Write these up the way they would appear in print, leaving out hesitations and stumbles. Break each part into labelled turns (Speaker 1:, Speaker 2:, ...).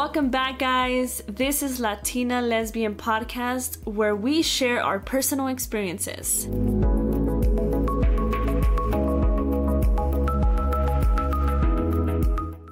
Speaker 1: Welcome back, guys. This is Latina Lesbian Podcast, where we share our personal experiences.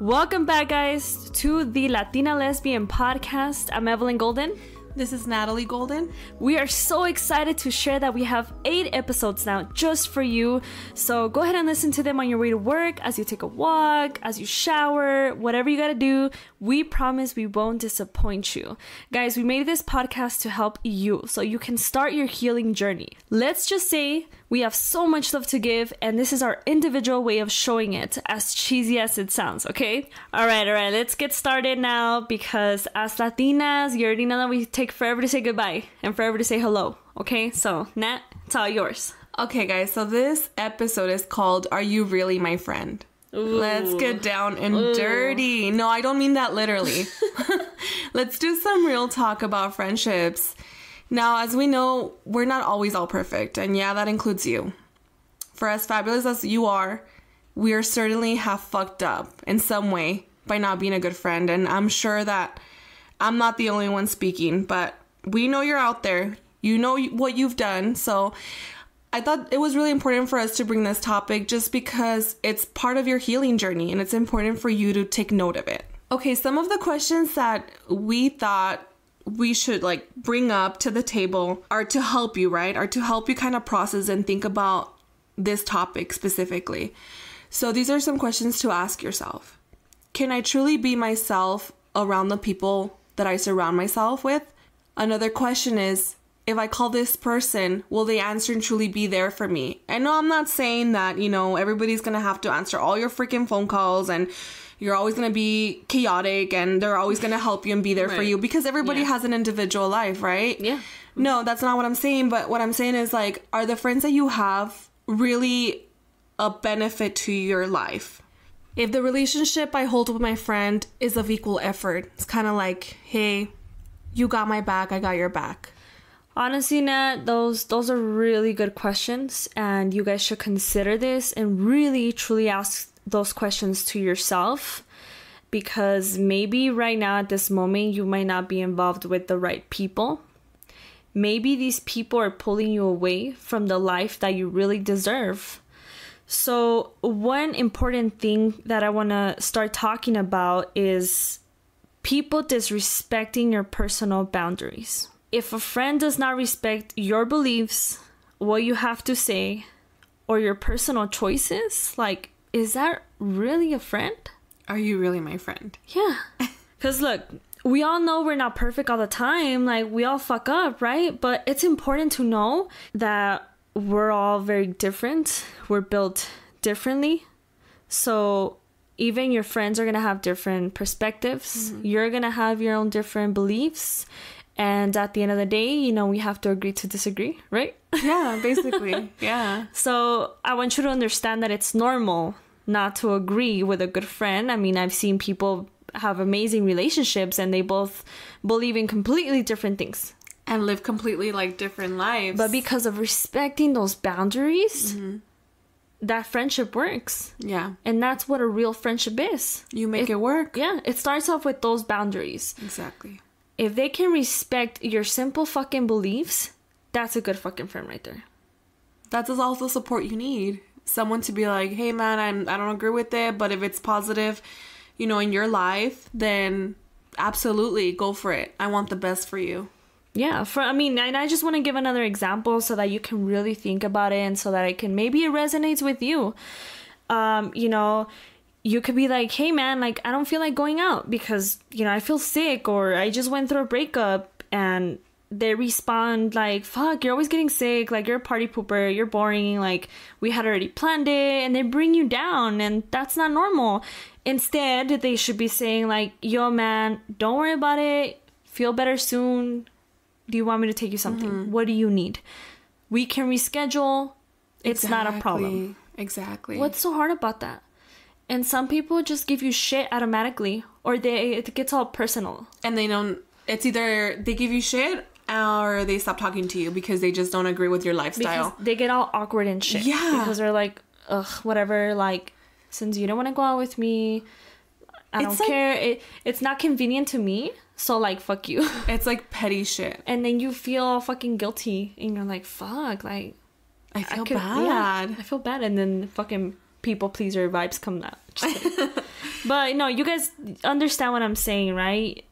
Speaker 1: Welcome back, guys, to the Latina Lesbian Podcast. I'm Evelyn Golden.
Speaker 2: This is Natalie Golden.
Speaker 1: We are so excited to share that we have 8 episodes now just for you. So go ahead and listen to them on your way to work, as you take a walk, as you shower, whatever you gotta do. We promise we won't disappoint you. Guys, we made this podcast to help you so you can start your healing journey. Let's just say we have so much love to give, and this is our individual way of showing it, as cheesy as it sounds, okay? All right, let's get started now, because as Latinas, you already know that we take forever to say goodbye and forever to say hello, okay? So, Nat, it's all yours.
Speaker 2: Okay, guys, so this episode is called Are You Really My Friend? Ooh. Let's get down and dirty. No, I don't mean that literally. Let's do some real talk about friendships. Now, as we know, we're not always all perfect, and yeah, that includes you. For as fabulous as you are, we certainly have fucked up in some way by not being a good friend, and I'm sure that I'm not the only one speaking, but we know you're out there. You know what you've done, so I thought it was really important for us to bring this topic just because it's part of your healing journey, and it's important for you to take note of it. Okay, some of the questions that we thought we should bring up to the table are to help you, right? Are to help you kind of process and think about this topic specifically. So these are some questions to ask yourself. Can I truly be myself around the people that I surround myself with? Another question is, if I call this person, will they answer and truly be there for me? I know I'm not saying that, everybody's gonna have to answer all your freaking phone calls and you're always going to be chaotic and they're always going to help you and be there for you, because everybody has an individual life, right?
Speaker 1: Yeah.
Speaker 2: No, that's not what I'm saying. But what I'm saying is, are the friends that you have really a benefit to your life? If the relationship I hold with my friend is of equal effort, it's kind of like, hey, you got my back, I got your back.
Speaker 1: Honestly, Nat, those are really good questions, and you guys should consider this and really, truly ask those questions to yourself, because maybe right now at this moment you might not be involved with the right people. Maybe these people are pulling you away from the life that you really deserve. So one important thing that I want to start talking about is people disrespecting your personal boundaries. If a friend does not respect your beliefs, what you have to say, or your personal choices, is that really a friend?
Speaker 2: Are you really my friend?
Speaker 1: Yeah. Because look, we all know we're not perfect all the time. We all fuck up, right? But it's important to know that we're all very different. We're built differently. So even your friends are going to have different perspectives. Mm-hmm. You're going to have your own different beliefs. And at the end of the day, we have to agree to disagree, right?
Speaker 2: Yeah, basically. Yeah.
Speaker 1: So I want you to understand that it's normal not to agree with a good friend. I mean, I've seen people have amazing relationships and they both believe in completely different things.
Speaker 2: And live completely different lives.
Speaker 1: But because of respecting those boundaries, that friendship works.
Speaker 2: Yeah.
Speaker 1: And that's what a real friendship is.
Speaker 2: You make it work.
Speaker 1: Yeah. It starts off with those boundaries.
Speaker 2: Exactly.
Speaker 1: If they can respect your simple fucking beliefs, that's a good fucking friend right there.
Speaker 2: That's also support you need. Someone to be like, hey man, I don't agree with it, but if it's positive, in your life, then absolutely go for it. I want the best for you.
Speaker 1: Yeah. And I just want to give another example so that you can really think about it, and so that maybe it resonates with you. You could be like, hey man, I don't feel like going out because, I feel sick, or I just went through a breakup, and they respond fuck, you're always getting sick, you're a party pooper, you're boring, we had already planned it, and they bring you down, and that's not normal. Instead, they should be saying yo man, don't worry about it, feel better soon. Do you want me to take you something? Mm-hmm. What do you need? We can reschedule. It's not a problem.
Speaker 2: Exactly.
Speaker 1: What's so hard about that? And some people just give you shit automatically, or it gets all personal. And
Speaker 2: it's either they give you shit or they stop talking to you because they just don't agree with your lifestyle.
Speaker 1: Because they get all awkward and shit.
Speaker 2: Yeah.
Speaker 1: Because they're like, ugh, whatever, since you don't want to go out with me, I don't care. It's not convenient to me. So, like, fuck you.
Speaker 2: It's like petty shit.
Speaker 1: And then you feel fucking guilty. And you're like, fuck. Like,
Speaker 2: I feel bad.
Speaker 1: Yeah, I feel bad. And then fucking people pleaser vibes come out. But no, you guys understand what I'm saying, right?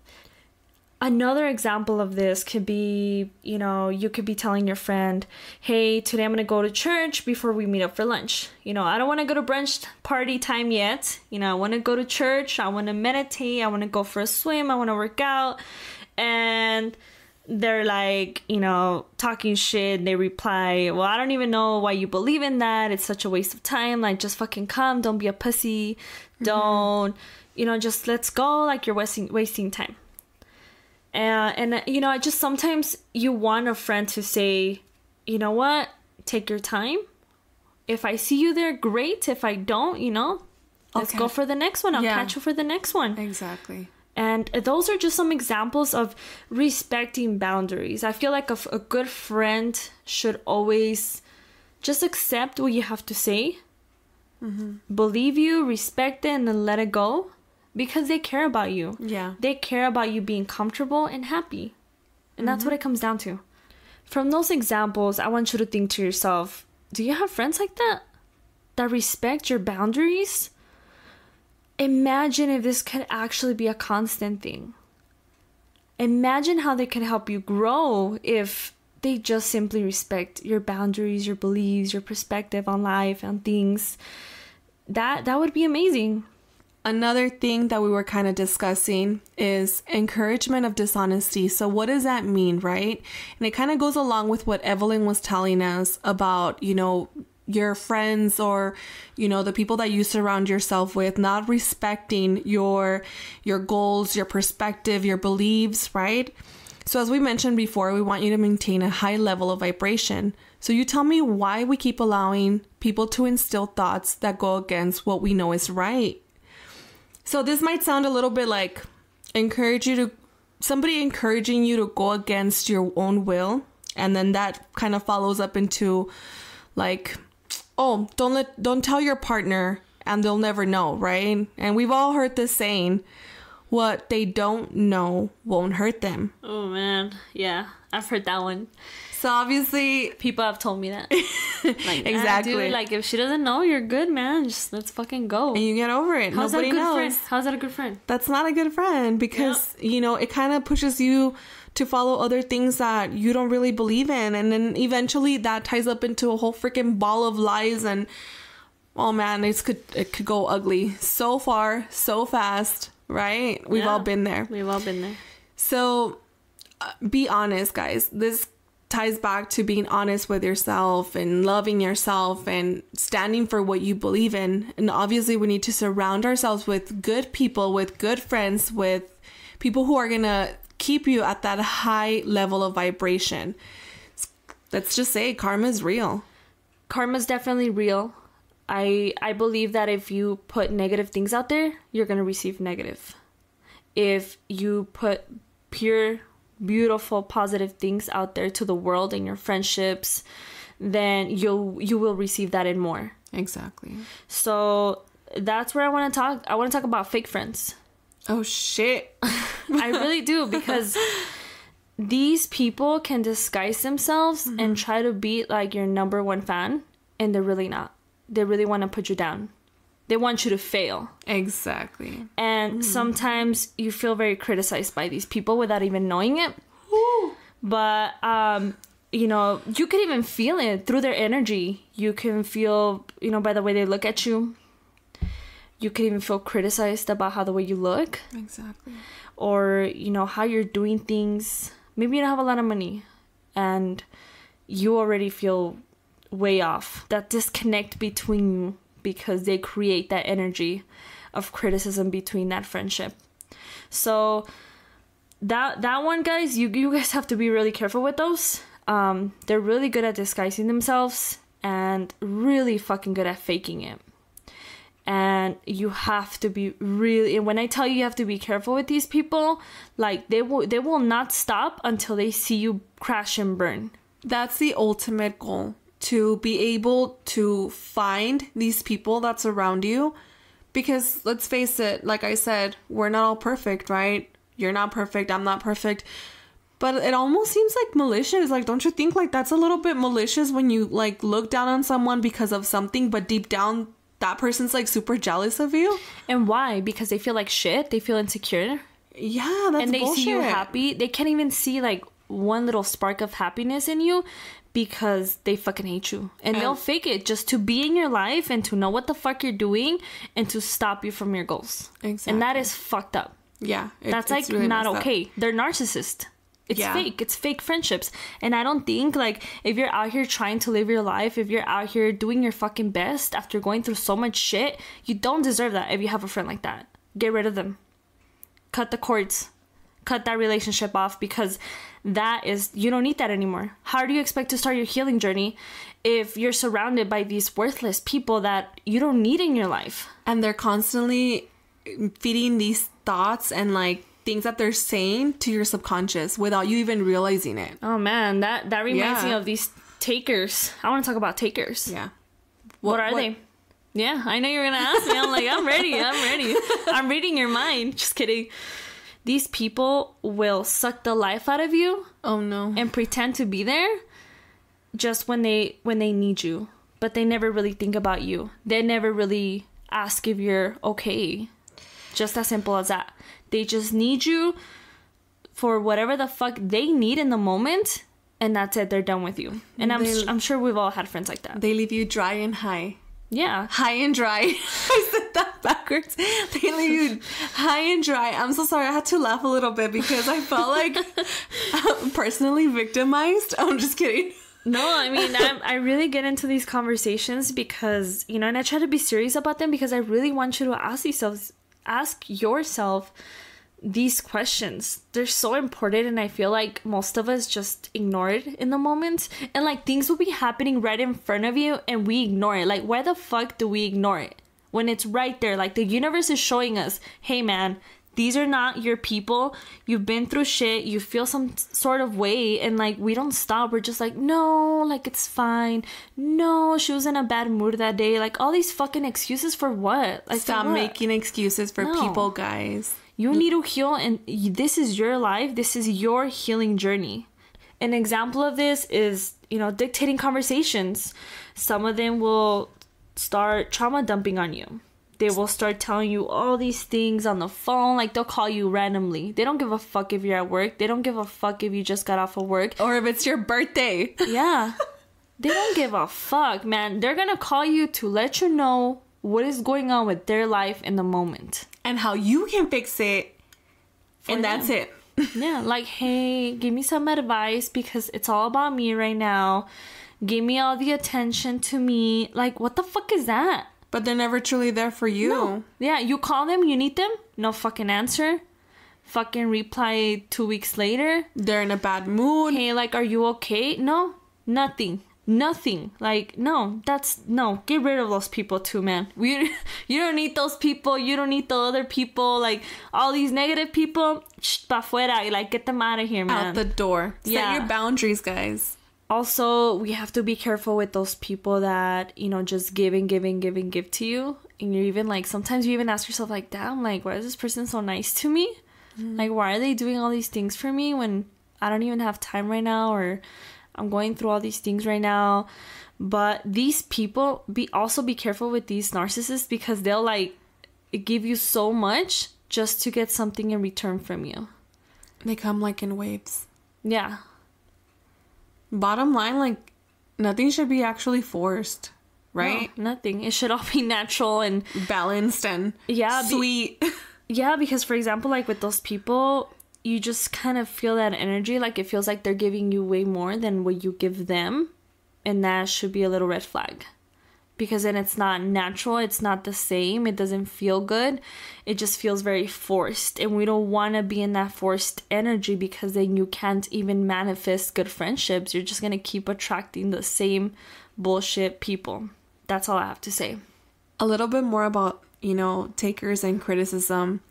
Speaker 1: Another example of this could be, you know, you could be telling your friend, hey, today I'm going to go to church before we meet up for lunch. You know, I don't want to go to brunch party time yet. You know, I want to go to church. I want to meditate. I want to go for a swim. I want to work out. And they're like, you know, talking shit. They reply, well, I don't even know why you believe in that. It's such a waste of time. Like, just fucking come. Don't be a pussy. Don't, you know, just let's go. Like, you're wasting time. And you know, I just sometimes you want a friend to say, you know what, take your time. If I see you there, great. If I don't, you know, let's go for the next one. I'll catch you for the next one.
Speaker 2: Exactly.
Speaker 1: And those are just some examples of respecting boundaries. I feel like a good friend should always just accept what you have to say, believe you, respect it, and then let it go. Because they care about you.
Speaker 2: Yeah.
Speaker 1: They care about you being comfortable and happy. And that's what it comes down to. From those examples, I want you to think to yourself, do you have friends like that? That respect your boundaries? Imagine if this could actually be a constant thing. Imagine how they can help you grow if they just simply respect your boundaries, your beliefs, your perspective on life and things. That would be amazing.
Speaker 2: Another thing that we were kind of discussing is encouragement of dishonesty. So what does that mean, right? And it kind of goes along with what Evelyn was telling us about, you know, your friends or, you know, the people that you surround yourself with not respecting your goals, your perspective, your beliefs, right? So as we mentioned before, we want you to maintain a high level of vibration. So you tell me why we keep allowing people to instill thoughts that go against what we know is right. So this might sound a little bit like somebody encouraging you to go against your own will. And then that kind of follows up into like, oh, don't tell your partner and they'll never know, right? And we've all heard this saying, what they don't know won't hurt them.
Speaker 1: Oh man, yeah, I've heard that one.
Speaker 2: So obviously
Speaker 1: people have told me that. Like,
Speaker 2: exactly.
Speaker 1: Dude, like if she doesn't know, you're good, man. Just let's fucking go.
Speaker 2: And you get over it.
Speaker 1: How's
Speaker 2: Nobody
Speaker 1: that a good
Speaker 2: knows.
Speaker 1: Friend? How's that a good friend?
Speaker 2: That's not a good friend because, you know, it kind of pushes you to follow other things that you don't really believe in. And then eventually that ties up into a whole freaking ball of lies. And, oh man, it could go ugly so far, so fast, right? We've all been there.
Speaker 1: We've all been there.
Speaker 2: So be honest, guys. This ties back to being honest with yourself and loving yourself and standing for what you believe in. And obviously we need to surround ourselves with good people, with good friends, with people who are going to keep you at that high level of vibration. Let's just say karma is real.
Speaker 1: Karma is definitely real. I believe that if you put negative things out there, you're going to receive negative. If you put pure, beautiful, positive things out there to the world and your friendships, then you will receive that and more.
Speaker 2: Exactly.
Speaker 1: So that's where I want to talk. I want to talk about fake friends.
Speaker 2: Oh shit.
Speaker 1: I really do, because these people can disguise themselves and try to be like your number one fan, and they're really not. They really want to put you down. They want you to fail.
Speaker 2: Exactly.
Speaker 1: And sometimes you feel very criticized by these people without even knowing it.
Speaker 2: Ooh.
Speaker 1: But, you know, you could even feel it through their energy. You can feel, you know, by the way they look at you. You could even feel criticized about how the way you look.
Speaker 2: Exactly.
Speaker 1: Or, you know, how you're doing things. Maybe you don't have a lot of money and you already feel way off. That disconnect between you, because they create that energy of criticism between that friendship. So that one, guys, you guys have to be really careful with those. They're really good at disguising themselves and really fucking good at faking it. And you have to be really, and when I tell you have to be careful with these people, like they will not stop until they see you crash and burn.
Speaker 2: That's the ultimate goal. To be able to find these people that surround you, Because let's face it, like I said, we're not all perfect, right? You're not perfect, I'm not perfect. But it almost seems like malicious. Like, don't you think like that's a little bit malicious when you like look down on someone because of something, but deep down that person's like super jealous of you?
Speaker 1: And why? Because they feel like shit. They feel insecure.
Speaker 2: Yeah, that's
Speaker 1: and they
Speaker 2: bullshit.
Speaker 1: see you happy. They can't even see like one little spark of happiness in you because they fucking hate you. And they'll fake it just to be in your life and to know what the fuck you're doing and to stop you from your goals.
Speaker 2: Exactly.
Speaker 1: And that is fucked up.
Speaker 2: Yeah.
Speaker 1: That's like really not okay. They're narcissists. It's fake. It's fake friendships. And I don't think, like, if you're out here trying to live your life, if you're out here doing your fucking best after going through so much shit, you don't deserve that if you have a friend like that. Get rid of them. Cut the cords. Cut that relationship off, because that is, you don't need that anymore. How do you expect to start your healing journey if you're surrounded by these worthless people that you don't need in your life?
Speaker 2: And they're constantly feeding these thoughts and like things that they're saying to your subconscious without you even realizing it.
Speaker 1: Oh man, that reminds me of these takers. I want to talk about takers.
Speaker 2: Yeah.
Speaker 1: What are they? Yeah, I know you're gonna ask me. I'm like, I'm ready. I'm reading your mind. Just kidding. These people will suck the life out of you.
Speaker 2: Oh no.
Speaker 1: And pretend to be there just when they need you, but they never really think about you. They never really ask if you're okay. Just as simple as that. They just need you for whatever the fuck they need in the moment, and that's it. They're done with you. And I'm sure we've all had friends like that.
Speaker 2: They leave you dry and high.
Speaker 1: Yeah.
Speaker 2: High and dry. I said that backwards. They leave you high and dry. I'm so sorry. I had to laugh a little bit because I felt like personally victimized. I'm just kidding.
Speaker 1: No, I mean, I really get into these conversations because, you know, and I try to be serious about them because I really want you to ask yourself these questions. They're so important, and I feel like most of us just ignore it in the moment. And like, things will be happening right in front of you and we ignore it. Like, why the fuck do we ignore it when it's right there? Like, the universe is showing us, hey man, these are not your people. You've been through shit. You feel some sort of way. And like, we don't stop. We're just like, no, like, it's fine. No, she was in a bad mood that day. Like, all these fucking excuses for what? Like,
Speaker 2: stop making excuses for people, guys.
Speaker 1: You need to heal, and this is your life. This is your healing journey. An example of this is, you know, dictating conversations. Some of them will start trauma dumping on you. They will start telling you all these things on the phone. Like, they'll call you randomly. They don't give a fuck if you're at work. They don't give a fuck if you just got off of work.
Speaker 2: Or if it's your birthday.
Speaker 1: Yeah. They don't give a fuck, man. They're gonna call you to let you know what is going on with their life in the moment.
Speaker 2: And how you can fix it. And that's it.
Speaker 1: Yeah, like, hey, give me some advice because it's all about me right now. Give me all the attention to me. Like, what the fuck is that?
Speaker 2: But they're never truly there for you.
Speaker 1: No. Yeah, you call them, you need them, no fucking answer. Fucking reply 2 weeks later.
Speaker 2: They're in a bad mood.
Speaker 1: Hey, like, are you okay? No, nothing. Like, no, get rid of those people too, man. You don't need those people. You don't need the other people. Like, all these negative people, pa fuera. Like, get them out of here, man.
Speaker 2: Out the door. Set your boundaries, guys.
Speaker 1: Also, we have to be careful with those people that, you know, just give to you. And you're even like, sometimes you even ask yourself like, damn, like, why is this person so nice to me? Like, why are they doing all these things for me when I don't even have time right now, or I'm going through all these things right now? But these people, be careful with these narcissists, because they'll like give you so much just to get something in return from you.
Speaker 2: They come like in waves.
Speaker 1: Yeah.
Speaker 2: Bottom line, like, nothing should be actually forced, right?
Speaker 1: No, nothing. It should all be natural and
Speaker 2: balanced and sweet.
Speaker 1: Yeah, because for example, like with those people, you just kind of feel that energy. Like, it feels like they're giving you way more than what you give them. And that should be a little red flag. Because then it's not natural. It's not the same. It doesn't feel good. It just feels very forced. And we don't want to be in that forced energy, because then you can't even manifest good friendships. You're just going to keep attracting the same bullshit people. That's all I have to say.
Speaker 2: A little bit more about, you know, takers and criticism.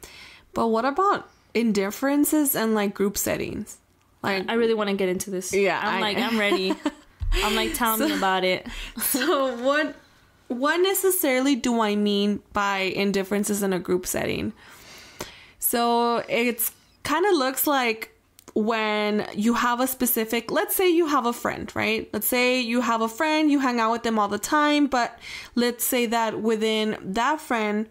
Speaker 2: But what about indifferences and like group settings? Like,
Speaker 1: I really want to get into this.
Speaker 2: Yeah.
Speaker 1: I'm ready. I'm like, tell me about it.
Speaker 2: So what necessarily do I mean by indifferences in a group setting? So it's kind of looks like when you have a specific, let's say you have a friend, right? Let's say you have a friend, you hang out with them all the time, but let's say that within that friend,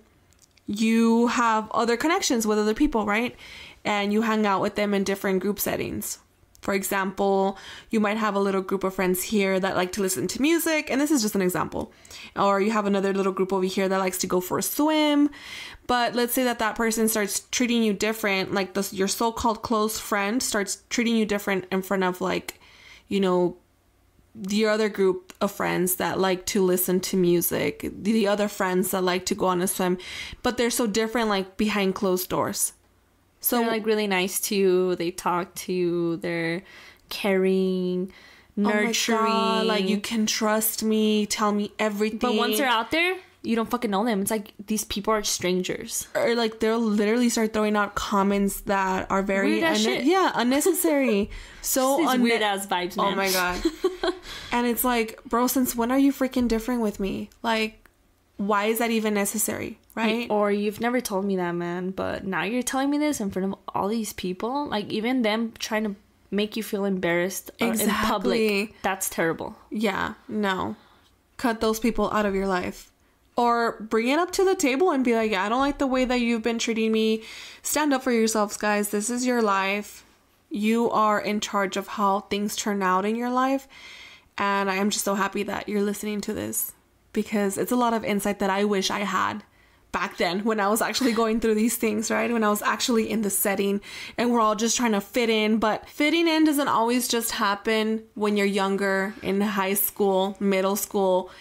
Speaker 2: you have other connections with other people, right? And you hang out with them in different group settings. For example, you might have a little group of friends here that like to listen to music, and this is just an example. Or you have another little group over here that likes to go for a swim. But let's say that that person starts treating you different, like this, your so-called close friend starts treating you different in front of like, you know, the other group of friends that like to listen to music, the other friends that like to go on a swim, but they're so different like behind closed doors.
Speaker 1: So they're like really nice to you, they talk to you, they're caring, nurturing.
Speaker 2: Oh my God, like you can trust me, tell me everything.
Speaker 1: But once they're out there, you don't fucking know them. It's like these people are strangers.
Speaker 2: Or like they'll literally start throwing out comments that are very unnecessary. So
Speaker 1: weird ass vibes, man.
Speaker 2: Oh my God. And it's like, bro, since when are you freaking different with me? Like, why is that even necessary? Right?
Speaker 1: Or you've never told me that, man, but now you're telling me this in front of all these people. Like even them trying to make you feel embarrassed in public. That's terrible.
Speaker 2: Yeah, no. Cut those people out of your life. Or bring it up to the table and be like, I don't like the way that you've been treating me. Stand up for yourselves, guys. This is your life. You are in charge of how things turn out in your life. And I am just so happy that you're listening to this, because it's a lot of insight that I wish I had back then when I was actually going through these things, right? When I was actually in the setting and we're all just trying to fit in. But fitting in doesn't always just happen when you're younger, in high school, middle school.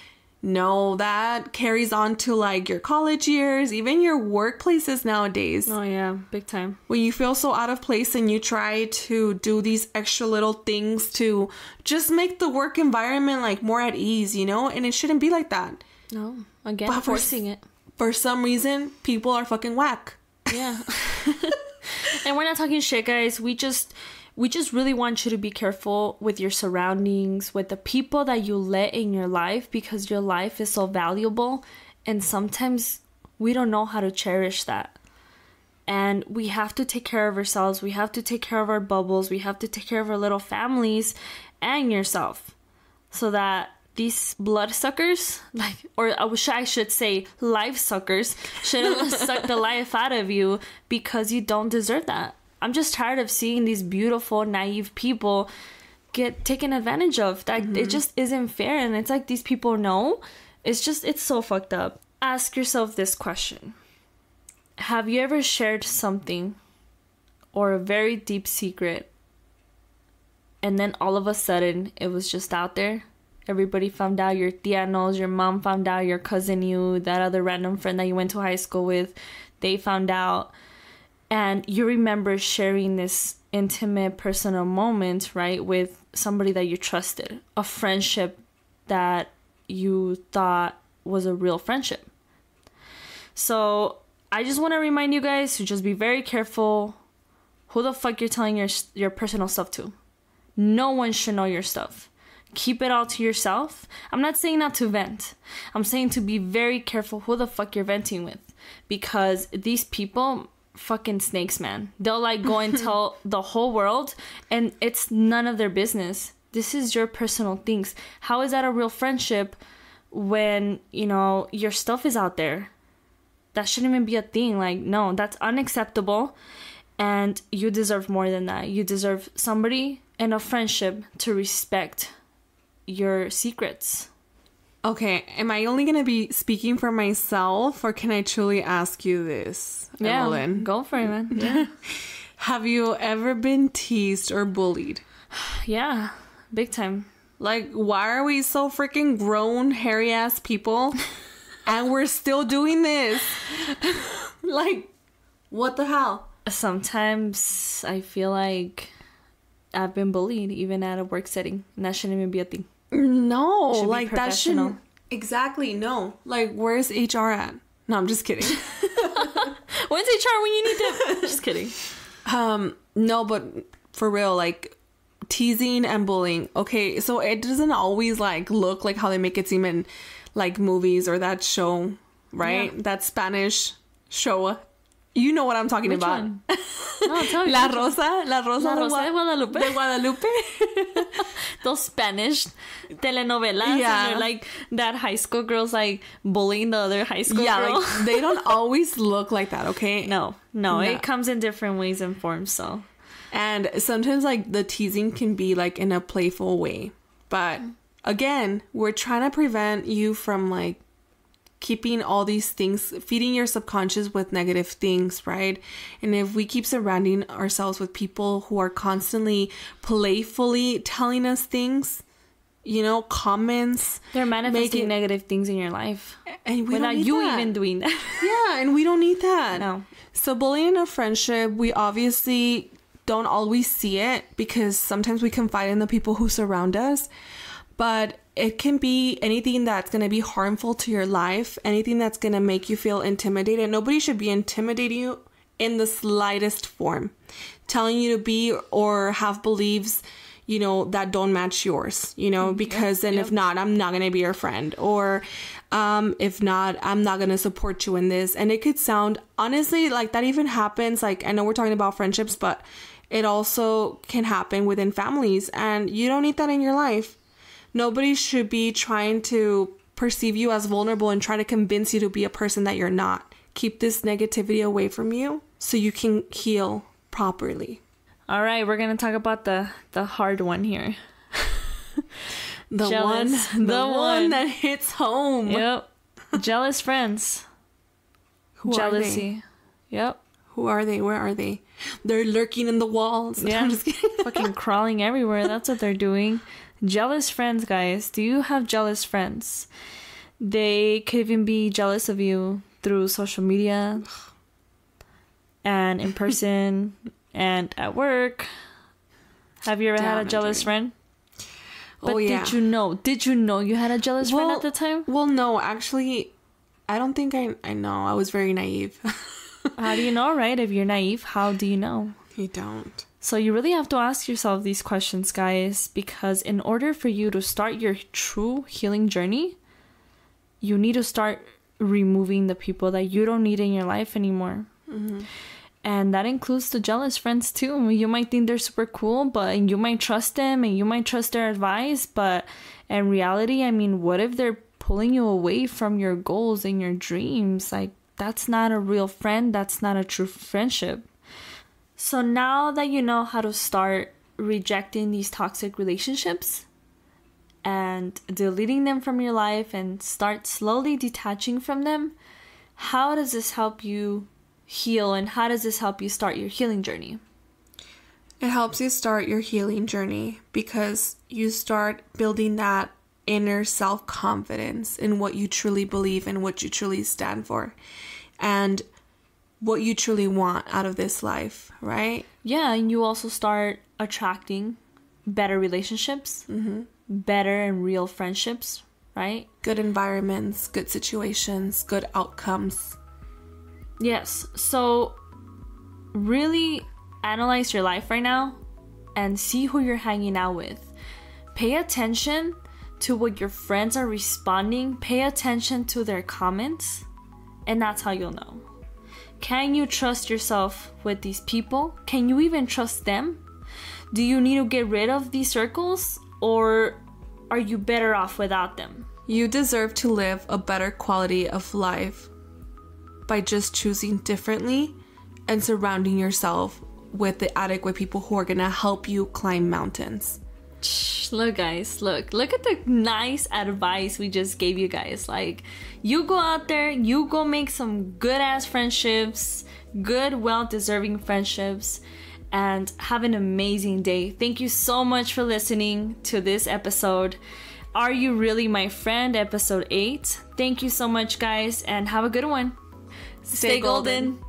Speaker 2: No, that carries on to like your college years, even your workplaces nowadays.
Speaker 1: Oh yeah, big time.
Speaker 2: When you feel so out of place and you try to do these extra little things to just make the work environment like more at ease, you know? And it shouldn't be like that.
Speaker 1: No, again, but forcing it.
Speaker 2: For some reason, people are fucking whack.
Speaker 1: Yeah. And we're not talking shit, guys. We just really want you to be careful with your surroundings, with the people that you let in your life, because your life is so valuable. And sometimes we don't know how to cherish that. And we have to take care of ourselves. We have to take care of our bubbles. We have to take care of our little families and yourself, so that these bloodsuckers, I should say life suckers, shouldn't suck the life out of you, because you don't deserve that. I'm just tired of seeing these beautiful, naive people get taken advantage of. That it just isn't fair. And it's like these people know. It's so fucked up. Ask yourself this question. Have you ever shared something or a very deep secret, and then all of a sudden it was just out there? Everybody found out, your tia knows, your mom found out, your cousin knew, that other random friend that you went to high school with, they found out. And you remember sharing this intimate, personal moment, right, with somebody that you trusted. A friendship that you thought was a real friendship. So I just want to remind you guys to just be very careful who the fuck you're telling your personal stuff to. No one should know your stuff. Keep it all to yourself. I'm not saying not to vent. I'm saying to be very careful who the fuck you're venting with. Because these people, fucking snakes, man. They'll like go and tell the whole world, and it's none of their business. This is your personal things. How is that a real friendship when, you know, your stuff is out there? That shouldn't even be a thing. Like, no, that's unacceptable. And you deserve more than that. You deserve somebody in a friendship to respect your secrets.
Speaker 2: Okay, am I only going to be speaking for myself, or can I truly ask you this, Evelyn?
Speaker 1: Yeah, go for it, man. Yeah.
Speaker 2: Have you ever been teased or bullied?
Speaker 1: Yeah, big time.
Speaker 2: Like, why are we so freaking grown, hairy-ass people, and we're still doing this? Like, what the hell?
Speaker 1: Sometimes I feel like I've been bullied, even at a work setting, and that shouldn't even be a thing.
Speaker 2: No, like that shouldn't. Exactly, no. Like, where's HR at? No, I'm just kidding.
Speaker 1: When's HR when you need to? Just kidding.
Speaker 2: No, but for real, like teasing and bullying. Okay, so it doesn't always like look like how they make it seem, and like movies or that show, right?
Speaker 1: Yeah.
Speaker 2: That Spanish show. You know what I'm talking
Speaker 1: Which
Speaker 2: about.
Speaker 1: one? No, tell me.
Speaker 2: La Rosa
Speaker 1: La Rosa de Guadalupe.
Speaker 2: De Guadalupe.
Speaker 1: Those Spanish telenovelas.
Speaker 2: Yeah.
Speaker 1: And they're like that high school girls like bullying the other high school girl.
Speaker 2: Like, they don't always look like that, okay?
Speaker 1: No, it comes in different ways and forms, so.
Speaker 2: And sometimes like the teasing can be like in a playful way. But again, we're trying to prevent you from like keeping all these things, feeding your subconscious with negative things, right? And if we keep surrounding ourselves with people who are constantly playfully telling us things, you know, comments,
Speaker 1: they're manifesting negative things in your life,
Speaker 2: and we
Speaker 1: without you even doing that.
Speaker 2: Yeah, and we don't need that.
Speaker 1: No.
Speaker 2: So bullying in a friendship, we obviously don't always see it because sometimes we confide in the people who surround us, but it can be anything that's going to be harmful to your life, anything that's going to make you feel intimidated. Nobody should be intimidating you in the slightest form, telling you to be or have beliefs, you know, that don't match yours, you know, because then if not, I'm not going to be your friend, or if not, I'm not going to support you in this. And it could sound, honestly, like that even happens. Like, I know we're talking about friendships, but it also can happen within families, and you don't need that in your life. Nobody should be trying to perceive you as vulnerable and try to convince you to be a person that you're not. Keep this negativity away from you so you can heal properly.
Speaker 1: All right, we're going to talk about the hard one here.
Speaker 2: The
Speaker 1: Jealous.
Speaker 2: one that hits home.
Speaker 1: Yep. Jealous friends. Jealousy.
Speaker 2: Are they?
Speaker 1: Yep.
Speaker 2: Who are they? Where are they? They're lurking in the walls.
Speaker 1: Yeah.
Speaker 2: I'm just kidding.
Speaker 1: Fucking crawling everywhere. That's what they're doing. Jealous friends, guys. Do you have jealous friends? They could even be jealous of you through social media and in person and at work. Have you ever had a jealous friend? But Did you know you had a jealous friend at the time?
Speaker 2: Well, no, actually, I don't think I know. I was very naive.
Speaker 1: How do you know, right? If you're naive, how do you know?
Speaker 2: You don't.
Speaker 1: So you really have to ask yourself these questions, guys, because in order for you to start your true healing journey, you need to start removing the people that you don't need in your life anymore. Mm-hmm. And that includes the jealous friends too. You might think they're super cool, but you might trust them and you might trust their advice. But in reality, I mean, what if they're pulling you away from your goals and your dreams? Like, that's not a real friend. That's not a true friendship. So now that you know how to start rejecting these toxic relationships and deleting them from your life and start slowly detaching from them, how does this help you heal, and how does this help you start your healing journey?
Speaker 2: It helps you start your healing journey because you start building that inner self-confidence in what you truly believe and what you truly stand for and what you truly want out of this life, right?
Speaker 1: Yeah, and you also start attracting better relationships, better and real friendships, right?
Speaker 2: Good environments, good situations, good outcomes.
Speaker 1: Yes, so really analyze your life right now and see who you're hanging out with. Pay attention to what your friends are responding. Pay attention to their comments, and that's how you'll know. Can you trust yourself with these people? Can you even trust them? Do you need to get rid of these circles, or are you better off without them?
Speaker 2: You deserve to live a better quality of life by just choosing differently and surrounding yourself with the adequate people who are going to help you climb mountains.
Speaker 1: Look, guys, look at the nice advice we just gave you guys. Like, you go out there, you go make some good ass friendships, good, well-deserving friendships, and have an amazing day. Thank you so much for listening to this episode. Are You Really My Friend? Episode 8. Thank you so much, guys, and have a good one. Stay golden.